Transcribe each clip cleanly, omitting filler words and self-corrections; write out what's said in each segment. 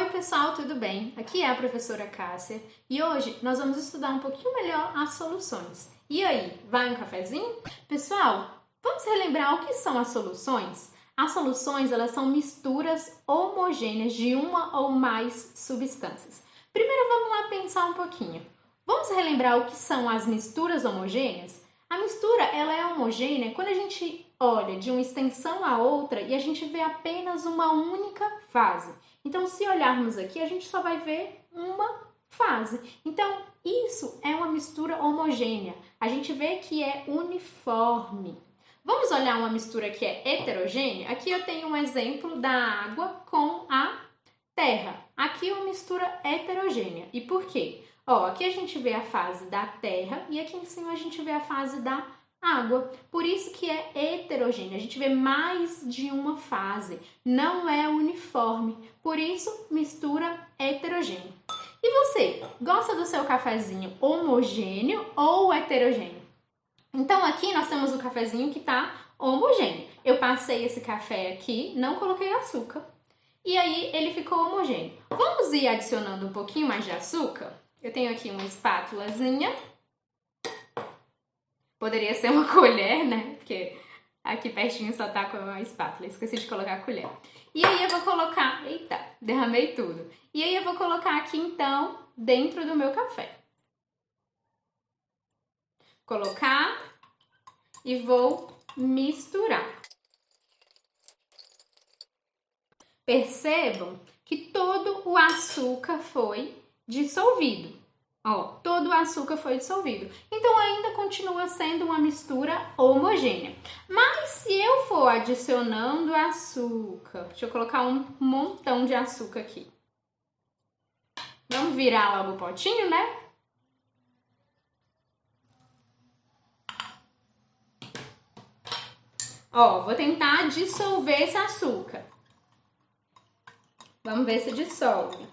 pessoal, tudo bem? Aqui é a professora Cássia e hoje nós vamos estudar um pouquinho melhor as soluções. E aí, vai um cafezinho? Pessoal, vamos relembrar o que são as soluções? As soluções, elas são misturas homogêneas de uma ou mais substâncias. Primeiro vamos lá pensar um pouquinho. Vamos relembrar o que são as misturas homogêneas? A mistura, ela é homogênea quando a gente olha de uma extensão a outra e a gente vê apenas uma única fase. Então, se olharmos aqui, a gente só vai ver uma fase. Então, isso é uma mistura homogênea. A gente vê que é uniforme. Vamos olhar uma mistura que é heterogênea? Aqui eu tenho um exemplo da água com a terra. Aqui é uma mistura heterogênea. E por quê? Aqui a gente vê a fase da terra e aqui em cima a gente vê a fase da água. Por isso que é heterogêneo. A gente vê mais de uma fase. Não é uniforme. Por isso, mistura heterogênea. E você, gosta do seu cafezinho homogêneo ou heterogêneo? Então, aqui nós temos o cafezinho que está homogêneo. Eu passei esse café aqui, não coloquei açúcar. E aí, ele ficou homogêneo. Vamos ir adicionando um pouquinho mais de açúcar? Eu tenho aqui uma espátulazinha. Poderia ser uma colher, né? Porque aqui pertinho só tá com uma espátula. Esqueci de colocar a colher. E aí eu vou colocar... Eita, derramei tudo. E aí eu vou colocar aqui, então, dentro do meu café. Colocar e vou misturar. Percebam que todo o açúcar foi dissolvido. Todo o açúcar foi dissolvido. Então, ainda continua sendo uma mistura homogênea. Mas, se eu for adicionando açúcar... Deixa eu colocar um montão de açúcar aqui. Vamos virar logo o potinho, né? Vou tentar dissolver esse açúcar. Vamos ver se dissolve.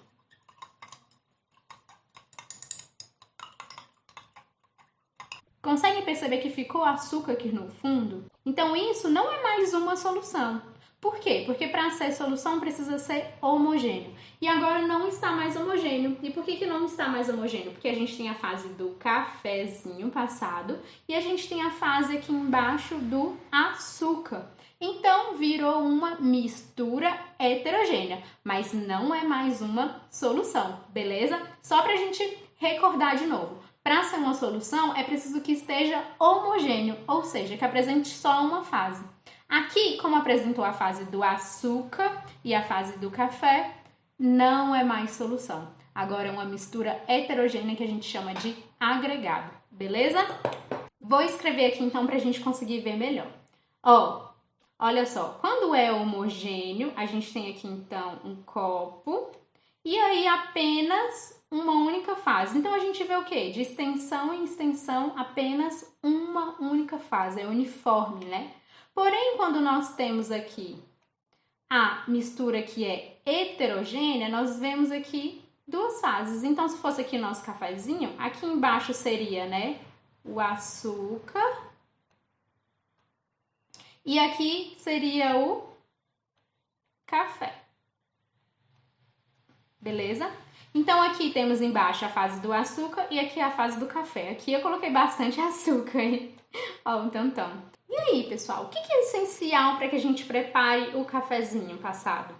Conseguem perceber que ficou açúcar aqui no fundo? Então, isso não é mais uma solução. Por quê? Porque para ser solução precisa ser homogêneo. E agora não está mais homogêneo. E por que não está mais homogêneo? Porque a gente tem a fase do cafezinho passado e a gente tem a fase aqui embaixo do açúcar. Então, virou uma mistura heterogênea, mas não é mais uma solução, beleza? Só para a gente recordar de novo. Para ser uma solução, é preciso que esteja homogêneo, ou seja, que apresente só uma fase. Aqui, como apresentou a fase do açúcar e a fase do café, não é mais solução. Agora é uma mistura heterogênea que a gente chama de agregado, beleza? Vou escrever aqui então para a gente conseguir ver melhor. Olha só, quando é homogêneo, a gente tem aqui então um copo e aí apenas uma única fase. Então, a gente vê o quê? De extensão em extensão, apenas uma única fase, é uniforme, né? Porém, quando nós temos aqui a mistura que é heterogênea, nós vemos aqui duas fases. Então, se fosse aqui nosso cafezinho, aqui embaixo seria, né, o açúcar. E aqui seria o café. Beleza? Então, aqui temos embaixo a fase do açúcar e aqui a fase do café. Aqui eu coloquei bastante açúcar, hein? Um tantão. E aí, pessoal, o que é essencial para que a gente prepare o cafezinho passado?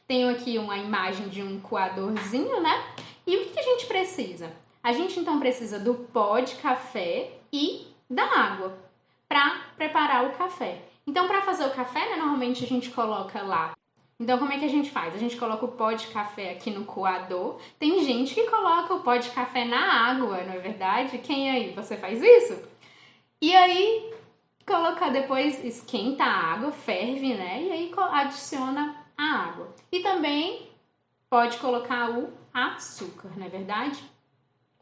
Tenho aqui uma imagem de um coadorzinho, né? E o que a gente precisa? A gente, então, precisa do pó de café e da água para preparar o café. Então, para fazer o café, né, normalmente a gente coloca lá. Então, como é que a gente faz? A gente coloca o pó de café aqui no coador. Tem gente que coloca o pó de café na água, não é verdade? Quem aí? Você faz isso? E aí, depois esquenta a água, ferve, né? E aí adiciona a água. E também pode colocar o açúcar, não é verdade?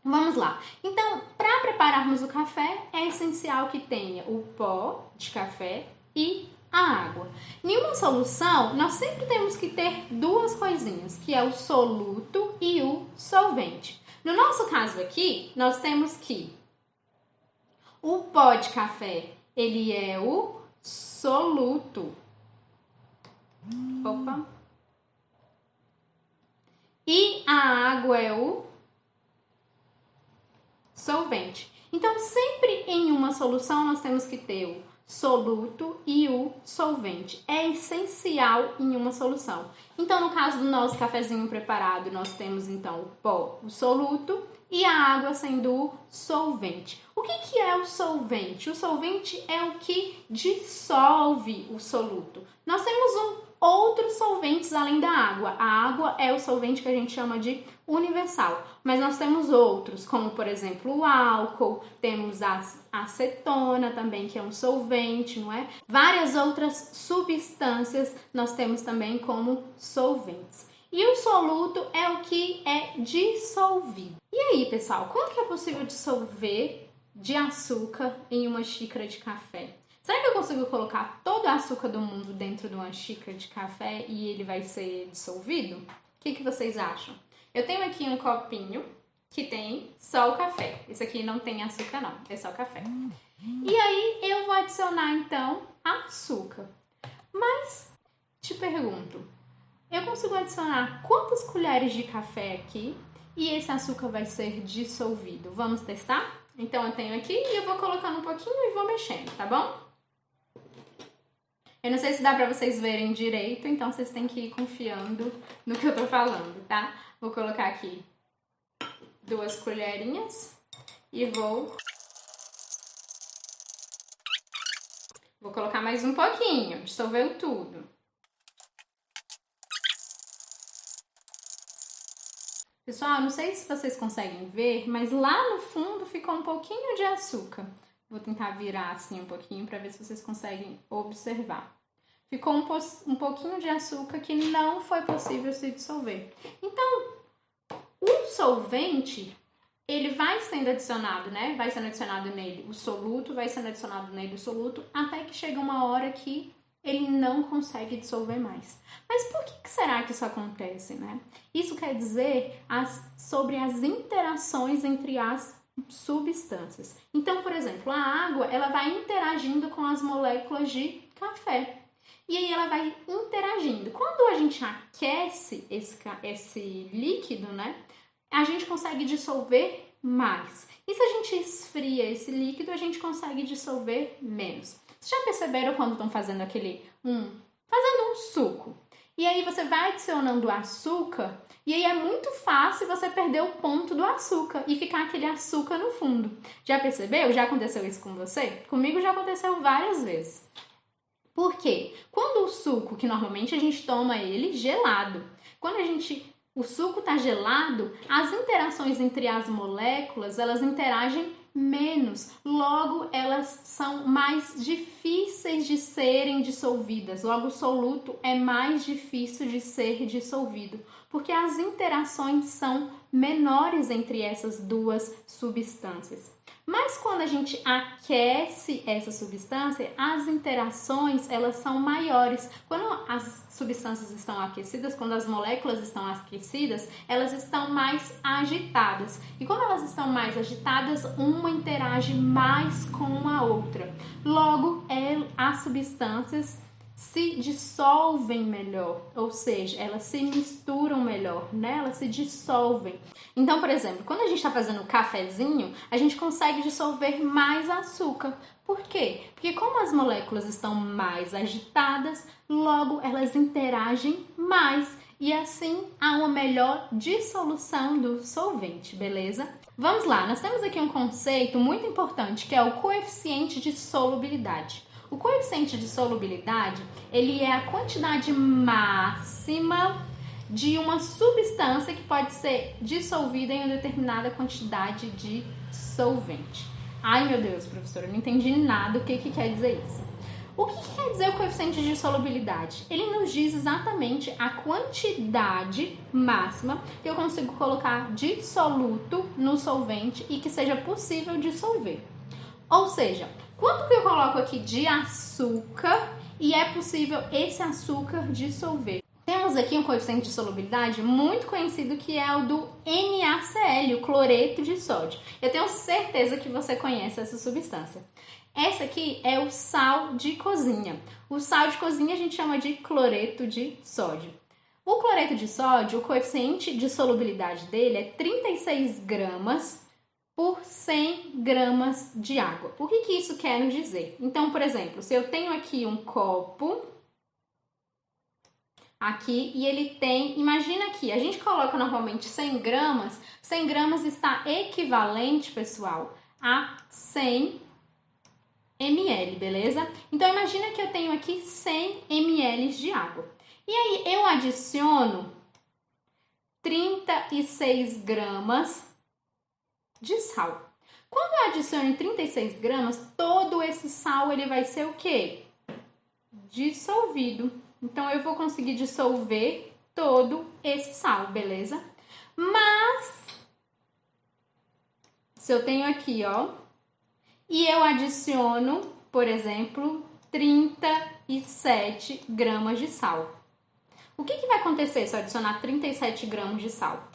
Vamos lá. Então, para prepararmos o café, é essencial que tenha o pó de café e a água. Em uma solução, nós sempre temos que ter duas coisinhas, que é o soluto e o solvente. No nosso caso aqui, nós temos que o pó de café, ele é o soluto. e a água é o solvente. Então, sempre em uma solução nós temos que ter o soluto e o solvente. É essencial em uma solução. Então, no caso do nosso cafezinho preparado, nós temos então o pó, o soluto, e a água sendo o solvente. O que é o solvente? O solvente é o que dissolve o soluto. Nós temos outros solventes além da água. A água é o solvente que a gente chama de universal, mas nós temos outros, como por exemplo o álcool, temos a acetona também, que é um solvente, não é? Várias outras substâncias nós temos também como solventes. E o soluto é o que é dissolvido. E aí, pessoal, como que é possível dissolver de açúcar em uma xícara de café? Será que eu consigo colocar todo o açúcar do mundo dentro de uma xícara de café e ele vai ser dissolvido? O que vocês acham? Eu tenho aqui um copinho que tem só o café. Esse aqui não tem açúcar não, é só café. E aí eu vou adicionar então açúcar. Mas te pergunto, eu consigo adicionar quantas colheres de café aqui e esse açúcar vai ser dissolvido? Vamos testar? Então eu tenho aqui e eu vou colocando um pouquinho e vou mexendo, tá bom? Eu não sei se dá pra vocês verem direito, então vocês têm que ir confiando no que eu tô falando, tá? Vou colocar aqui 2 colherinhas e vou colocar mais um pouquinho, dissolveu tudo. Pessoal, não sei se vocês conseguem ver, mas lá no fundo ficou um pouquinho de açúcar. Vou tentar virar assim um pouquinho para ver se vocês conseguem observar. Ficou um pouquinho de açúcar que não foi possível se dissolver. Então, o solvente, ele vai sendo adicionado, né? Vai sendo adicionado nele o soluto, vai sendo adicionado nele o soluto, até que chega uma hora que ele não consegue dissolver mais. Mas por que será que isso acontece, né? Isso quer dizer sobre as interações entre as substâncias. Então, por exemplo, a água, ela vai interagindo com as moléculas de café. E aí ela vai interagindo. Quando a gente aquece esse líquido, né? A gente consegue dissolver mais. E se a gente esfria esse líquido, a gente consegue dissolver menos. Vocês já perceberam quando estão fazendo fazendo um suco? E aí você vai adicionando açúcar e aí é muito fácil você perder o ponto do açúcar e ficar aquele açúcar no fundo. Já percebeu? Já aconteceu isso com você? Comigo já aconteceu várias vezes. Por quê? Quando o suco, que normalmente a gente toma ele gelado, quando o suco está gelado, as interações entre as moléculas, elas interagem menos. Logo, elas são mais difíceis de serem dissolvidas. Logo, o soluto é mais difícil de ser dissolvido, porque as interações são menores entre essas duas substâncias. Mas quando a gente aquece essa substância, as interações elas são maiores. Quando as substâncias estão aquecidas, quando as moléculas estão aquecidas, elas estão mais agitadas. E quando elas estão mais agitadas, uma interage mais com a outra. Logo, as substâncias se dissolvem melhor, ou seja, elas se misturam melhor, né? Elas se dissolvem. Então, por exemplo, quando a gente está fazendo o cafezinho, a gente consegue dissolver mais açúcar. Por quê? Porque como as moléculas estão mais agitadas, logo elas interagem mais e assim há uma melhor dissolução do solvente, beleza? Vamos lá, nós temos aqui um conceito muito importante que é o coeficiente de solubilidade. O coeficiente de solubilidade, ele é a quantidade máxima de uma substância que pode ser dissolvida em uma determinada quantidade de solvente. Ai, meu Deus, professora, eu não entendi nada do que quer dizer isso. O que quer dizer o coeficiente de solubilidade? Ele nos diz exatamente a quantidade máxima que eu consigo colocar de soluto no solvente e que seja possível dissolver. Ou seja, quanto que eu coloco aqui de açúcar e é possível esse açúcar dissolver? Temos aqui um coeficiente de solubilidade muito conhecido que é o do NaCl, o cloreto de sódio. Eu tenho certeza que você conhece essa substância. Essa aqui é o sal de cozinha. O sal de cozinha a gente chama de cloreto de sódio. O cloreto de sódio, o coeficiente de solubilidade dele é 36 gramas por 100 gramas de água. O que isso quer nos dizer? Então, por exemplo, se eu tenho aqui um copo, aqui, e ele tem, imagina aqui, a gente coloca normalmente 100 gramas está equivalente, pessoal, a 100 ml, beleza? Então, imagina que eu tenho aqui 100 ml de água. E aí, eu adiciono 36 gramas de sal. Quando eu adiciono 36 gramas, todo esse sal, ele vai ser o quê? Dissolvido. Então, eu vou conseguir dissolver todo esse sal, beleza? Mas, se eu tenho aqui, ó, e eu adiciono, por exemplo, 37 gramas de sal. O que vai acontecer se eu adicionar 37 gramas de sal?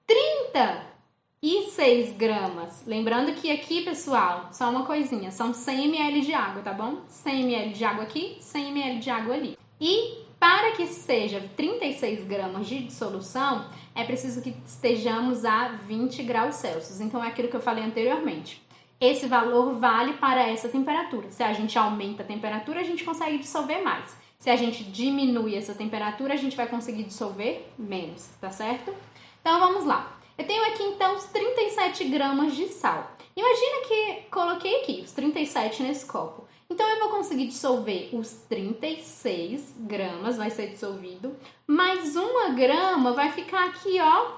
36 gramas. Lembrando que aqui, pessoal, só uma coisinha, são 100 ml de água, tá bom? 100 ml de água aqui, 100 ml de água ali. E para que seja 36 gramas de dissolução, é preciso que estejamos a 20 graus Celsius. Então, é aquilo que eu falei anteriormente. Esse valor vale para essa temperatura. Se a gente aumenta a temperatura, a gente consegue dissolver mais. Se a gente diminui essa temperatura, a gente vai conseguir dissolver menos, tá certo? Então, vamos lá. Eu tenho aqui, então, os 37 gramas de sal. Imagina que coloquei aqui os 37 nesse copo. Então, eu vou conseguir dissolver os 36 gramas, vai ser dissolvido, mais 1 grama vai ficar aqui, ó,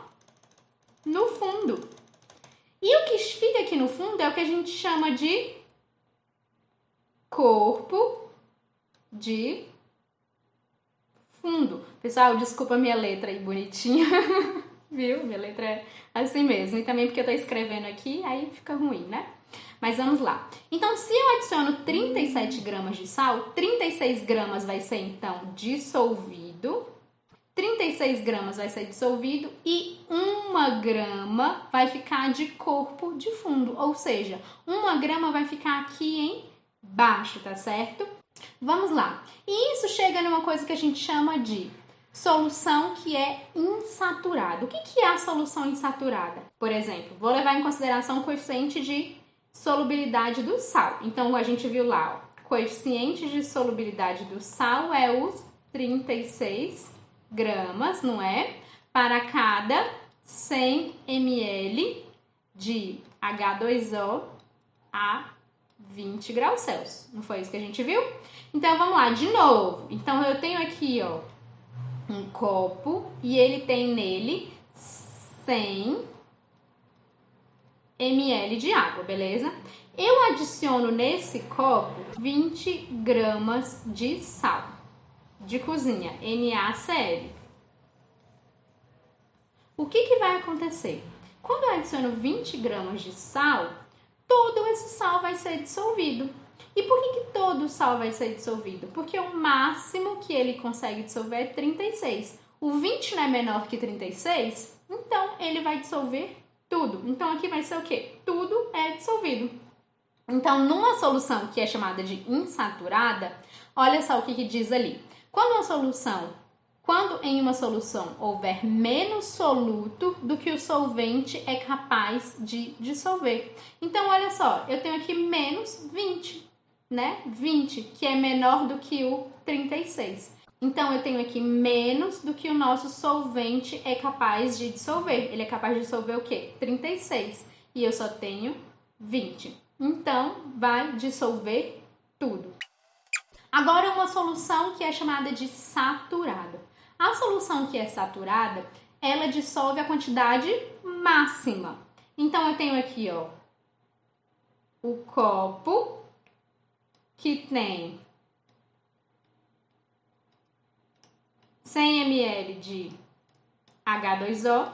no fundo. E o que fica aqui no fundo é o que a gente chama de corpo de fundo. Pessoal, desculpa a minha letra aí bonitinha, viu? Minha letra é assim mesmo. E também porque eu tô escrevendo aqui, aí fica ruim, né? Mas vamos lá. Então, se eu adiciono 37 gramas de sal, 36 gramas vai ser, então, dissolvido. 36 gramas vai ser dissolvido e 1 grama vai ficar de corpo de fundo. Ou seja, 1 grama vai ficar aqui embaixo, tá certo? Vamos lá. E isso chega numa coisa que a gente chama de solução que é insaturada. O que é a solução insaturada? Por exemplo, vou levar em consideração o coeficiente de solubilidade do sal. Então, a gente viu lá, ó, coeficiente de solubilidade do sal é os 36 gramas, não é? Para cada 100 ml de H2O a 20 graus Celsius. Não foi isso que a gente viu? Então, vamos lá, de novo. Então, eu tenho aqui, ó, um copo e ele tem nele 100 ml de água, beleza? Eu adiciono nesse copo 20 gramas de sal de cozinha, NaCl. O que vai acontecer? Quando eu adiciono 20 gramas de sal, todo esse sal vai ser dissolvido. E por que todo o sal vai ser dissolvido? Porque o máximo que ele consegue dissolver é 36. O 20 não é menor que 36, então ele vai dissolver tudo. Então, aqui vai ser o quê? Tudo é dissolvido. Então, numa solução que é chamada de insaturada, olha só o que diz ali. Quando em uma solução houver menos soluto do que o solvente é capaz de dissolver. Então, olha só, eu tenho aqui menos 20, né? 20, que é menor do que o 36. Então, eu tenho aqui menos do que o nosso solvente é capaz de dissolver. Ele é capaz de dissolver o quê? 36. E eu só tenho 20. Então, vai dissolver tudo. Agora, uma solução que é chamada de saturada. A solução que é saturada, ela dissolve a quantidade máxima. Então, eu tenho aqui, ó, o copo que tem 100 ml de H2O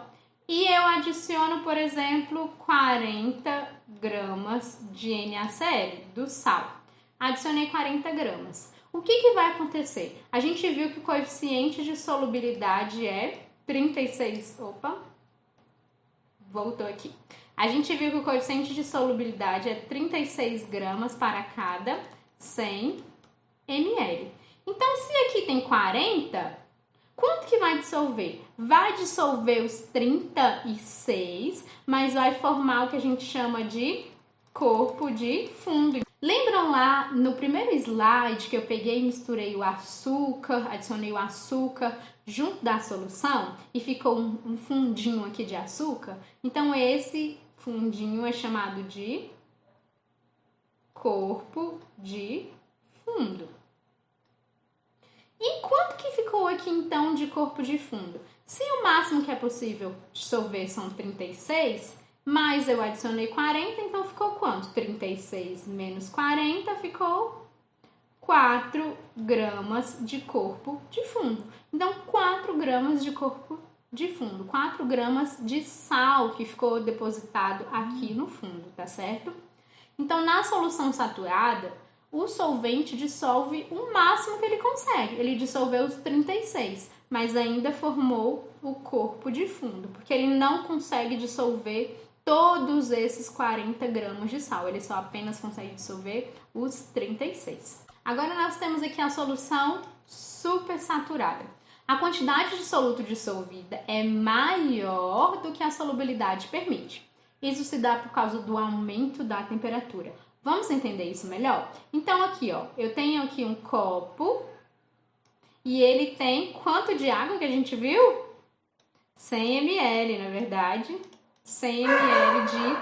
e eu adiciono, por exemplo, 40 gramas de NaCl, do sal. Adicionei 40 gramas. O que vai acontecer? A gente viu que o coeficiente de solubilidade é 36... Opa! Voltou aqui. A gente viu que o coeficiente de solubilidade é 36 gramas para cada 100 ml. Então, se aqui tem 40... Quanto que vai dissolver? Vai dissolver os 36, mas vai formar o que a gente chama de corpo de fundo. Lembram lá no primeiro slide que eu peguei e misturei o açúcar, adicionei o açúcar junto da solução e ficou um fundinho aqui de açúcar? Então esse fundinho é chamado de corpo de fundo. E quanto que ficou aqui então de corpo de fundo? Se o máximo que é possível dissolver são 36, mas eu adicionei 40, então ficou quanto? 36 menos 40 ficou 4 gramas de corpo de fundo. Então, 4 gramas de corpo de fundo, 4 gramas de sal que ficou depositado aqui no fundo, tá certo? Então, na solução saturada, o solvente dissolve o máximo que ele consegue. Ele dissolveu os 36, mas ainda formou o corpo de fundo, porque ele não consegue dissolver todos esses 40 gramas de sal. Ele só apenas consegue dissolver os 36. Agora nós temos aqui a solução supersaturada. A quantidade de soluto dissolvida é maior do que a solubilidade permite. Isso se dá por causa do aumento da temperatura. Vamos entender isso melhor? Então aqui, ó, eu tenho aqui um copo e ele tem quanto de água que a gente viu? 100 ml, na verdade. 100 ml de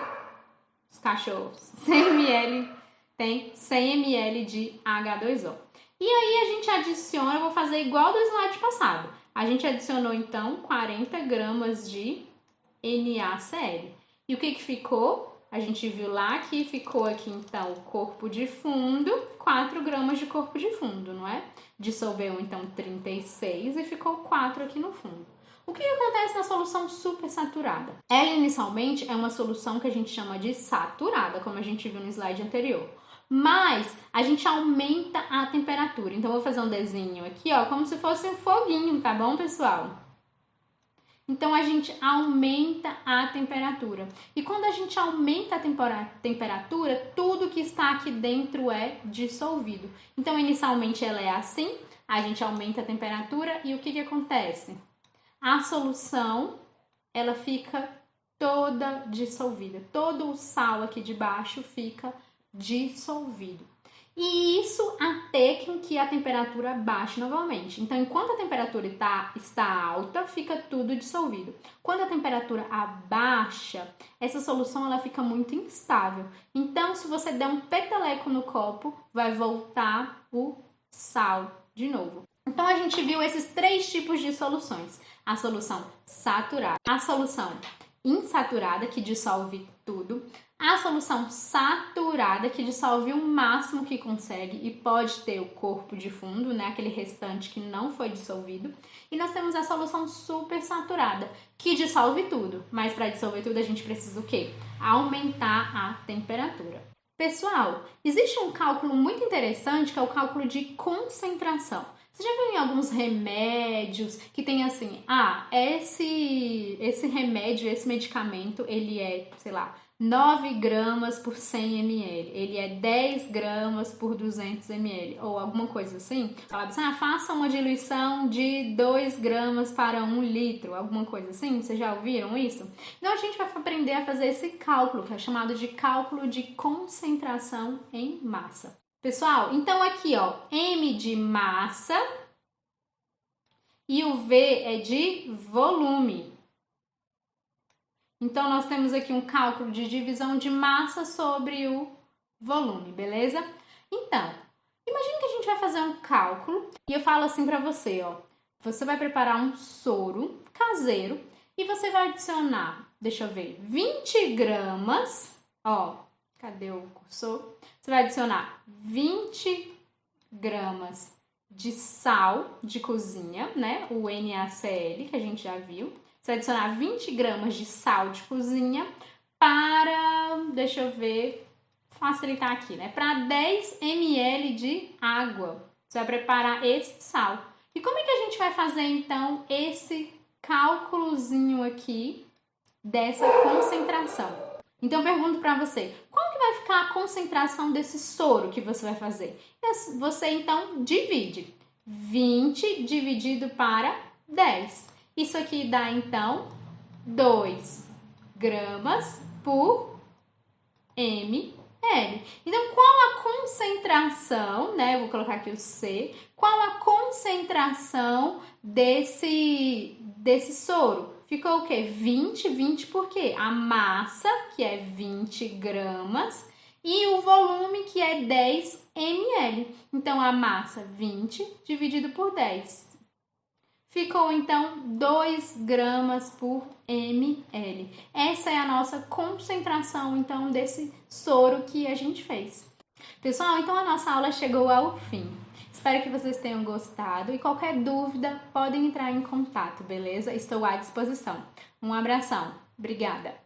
os cachorros. 100 ml tem 100 ml de H2O. E aí a gente adiciona, eu vou fazer igual do slide passado. A gente adicionou então 40 gramas de NaCl. E o que ficou? A gente viu lá que ficou aqui então o corpo de fundo, 4 gramas de corpo de fundo, não é? Dissolveu então 36 e ficou 4 aqui no fundo. O que acontece na solução supersaturada? Ela inicialmente é uma solução que a gente chama de saturada, como a gente viu no slide anterior. Mas a gente aumenta a temperatura. Então, eu vou fazer um desenho aqui, ó, como se fosse um foguinho, tá bom, pessoal? Então, a gente aumenta a temperatura. E quando a gente aumenta a temperatura, tudo que está aqui dentro é dissolvido. Então, inicialmente ela é assim, a gente aumenta a temperatura e o que acontece? A solução, ela fica toda dissolvida. Todo o sal aqui de baixo fica dissolvido. E isso até que a temperatura baixe novamente. Então, enquanto a temperatura está alta, fica tudo dissolvido. Quando a temperatura abaixa, essa solução ela fica muito instável. Então, se você der um peteleco no copo, vai voltar o sal de novo. Então, a gente viu esses 3 tipos de soluções. A solução saturada, a solução insaturada, que dissolve tudo, a solução saturada, que dissolve o máximo que consegue e pode ter o corpo de fundo, né? Aquele restante que não foi dissolvido. E nós temos a solução supersaturada, que dissolve tudo. Mas para dissolver tudo, a gente precisa o quê? Aumentar a temperatura. Pessoal, existe um cálculo muito interessante que é o cálculo de concentração. Você já viu em alguns remédios que tem assim, esse remédio, esse medicamento, ele é, sei lá, 9 gramas por 100 ml, ele é 10 gramas por 200 ml, ou alguma coisa assim. Fala assim, faça uma diluição de 2 gramas para 1 litro, alguma coisa assim. Vocês já ouviram isso? Então, a gente vai aprender a fazer esse cálculo, que é chamado de cálculo de concentração em massa. Pessoal, então aqui, ó, M de massa e o V é de volume. Então, nós temos aqui um cálculo de divisão de massa sobre o volume, beleza? Então, imagine que a gente vai fazer um cálculo e eu falo assim pra você, ó. Você vai preparar um soro caseiro e você vai adicionar, deixa eu ver, 20 gramas, ó, cadê o cursor? Você vai adicionar 20 gramas de sal de cozinha, né? O NaCl, que a gente já viu. Você vai adicionar 20 gramas de sal de cozinha para, deixa eu ver, facilitar aqui, né? Para 10 ml de água. Você vai preparar esse sal. E como é que a gente vai fazer, então, esse cálculozinho aqui dessa concentração? Então, eu pergunto para você, qual que vai ficar a concentração desse soro que você vai fazer? Você, então, divide 20 dividido para 10. Isso aqui dá, então, 2 gramas por ml. Então, qual a concentração, né? Eu vou colocar aqui o C. Qual a concentração desse soro? Ficou o quê? 20 por quê? A massa, que é 20 gramas, e o volume, que é 10 ml. Então, a massa 20 dividido por 10. Ficou, então, 2 gramas por ml. Essa é a nossa concentração, então, desse soro que a gente fez. Pessoal, então a nossa aula chegou ao fim. Espero que vocês tenham gostado e qualquer dúvida podem entrar em contato, beleza? Estou à disposição. Um abração. Obrigada!